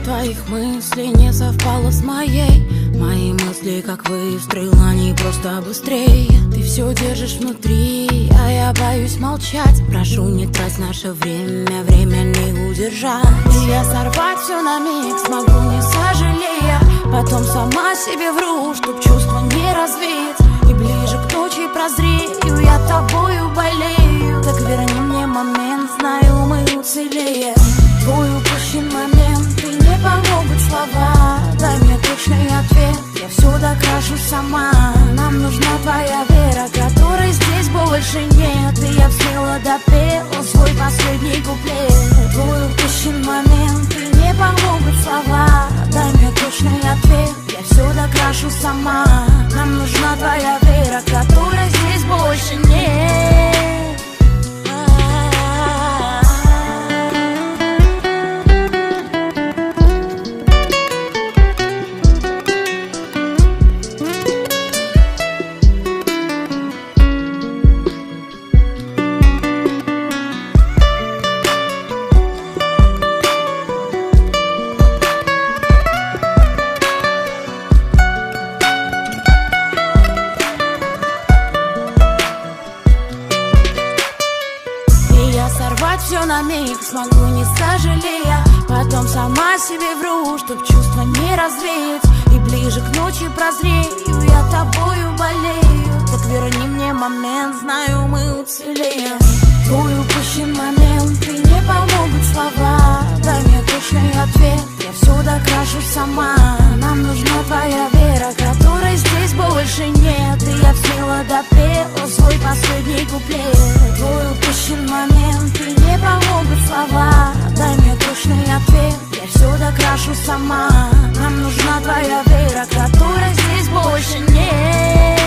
Твоих мыслей не совпало с моей. Мои мысли, как выстрел, они просто быстрее. Ты все держишь внутри, а я боюсь молчать. Прошу, не трать наше время, время не удержать. И я сорвать все на миг смогу, не сожалея. Потом сама себе вру, чтоб чувства не развеять. И ближе к ночи прозрею, я тобою болею. Так верни мне момент, знаю, мы уцелеем. Твой упущен момент, не помогут слова. Дай мне точный ответ, я все докрашу сама. Нам нужна твоя вера, которой здесь больше нет. И я смело допела свой последний куплет. Твой упущен момент, не помогут слова. Дай мне точный ответ, я все докрашу сама. Нам нужна твоя вера, которой здесь больше нет. Все на миг смогу, не сожалея. Потом сама себе вру, чтоб чувства не развеять. И ближе к ночи прозрею, я тобою болею. Так верни мне момент, знаю, мы уцелеем. Твой упущен момент, и не помогут слова. Дай мне точный ответ, я все докрашу сама. Нам нужна твоя вера, которой здесь больше нет. И я смело допела свой последний куплет. Твой упущен момент, и не помогут слова. Дай мне точный ответ, я все докрашу сама. Нам нужна твоя вера, которой здесь больше нет.